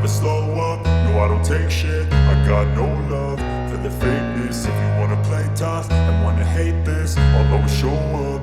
slow up, no I don't take shit. I got no love for the fakeness. If you wanna play tough and wanna hate this, I'll always show up.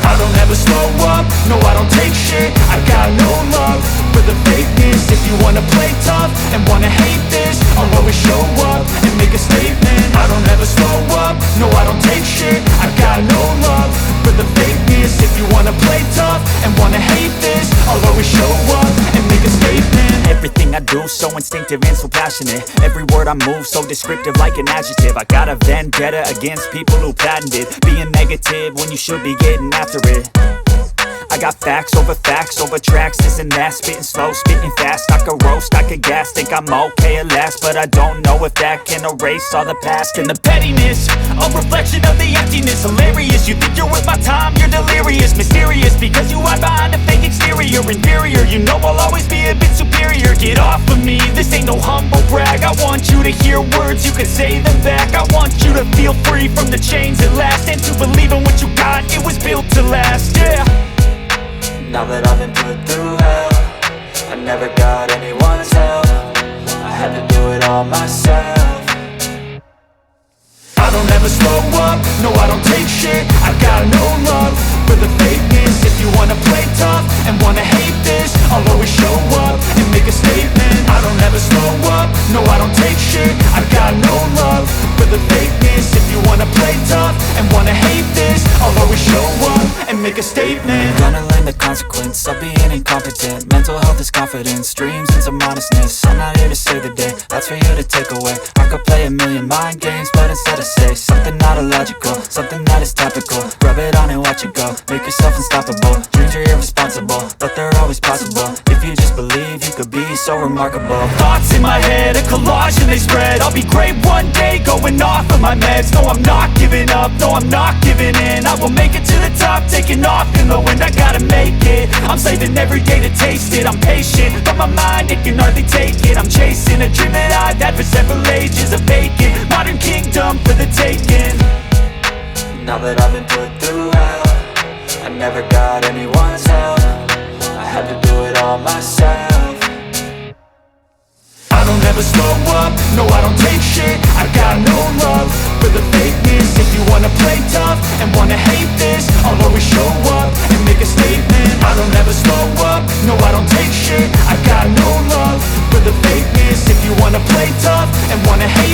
I don't ever slow up, no I don't take shit. I got no love for the fakeness. If you wanna play tough and wanna hate this, I'll always show up and make a statement. I don't ever slow up, no I don't take shit. I got no love for the fakeness. If you wanna play tough and wanna hate this, I'll always show up and make a statement. Everything I do so instinctive and so passionate. Every word I move so descriptive like an adjective. I got a vendetta against people who patented being negative when you should be getting after it. I got facts over tracks, this and that. Spitting slow, spitting fast, I could roast, I could gas. Think I'm okay at last, but I don't know if that can erase all the past. And the pettiness, a reflection of the emptiness. Hilarious, you think you're worth my time, you're delirious. Mysterious, because you hide behind a fake exterior. Inferior, you know I'll always be a bit superior. Get off of me, this ain't no humble brag. I want you to hear words, you can say them back. I want you to feel free from the chains at last, and to believe in what you got, it was built to last, yeah. Now that I've been put through hell, I never got anyone's help. I had to do it all myself. I don't ever slow up, no I don't take shit. I got no love for the fakeness. If you wanna play tough and wanna hate this, I'll always show up and make a statement. I don't ever slow up, no I don't take shit. I got no love for the fakeness. If you wanna play tough and wanna hate this, I'll always show up and make a statement. Gonna learn the consequence of being incompetent. Mental health is confidence, dreams and some honestness. I'm not here to save the day, that's for you to take away. I could play a million mind games, but instead I say something not illogical, something that is topical. Rub it on and watch it go, make yourself unstoppable. Dreams are irresponsible, but they're always possible. If you just believe, you could be so remarkable. Thoughts in my head, a collage and they spread. I'll be great one day, going off of my meds. No, I'm not giving up, no, I'm not giving in. I will make it to the top, taking off in the wind. I gotta make it, I'm saving every day to taste it. I'm patient, but my mind, it can hardly take it. I'm chasing a dream that I've had for several ages. A vacant, modern kingdom for the taking. Now that I've been put through hell, I never got anyone's help. I had to do it all myself. I don't ever slow up, no I don't take shit. I got no love for the fakeness. If you wanna play tough and wanna hate this, I'll always show up and make a statement. I don't ever slow up, no I don't take shit. I got no love for the fakeness. If you wanna play tough and wanna hate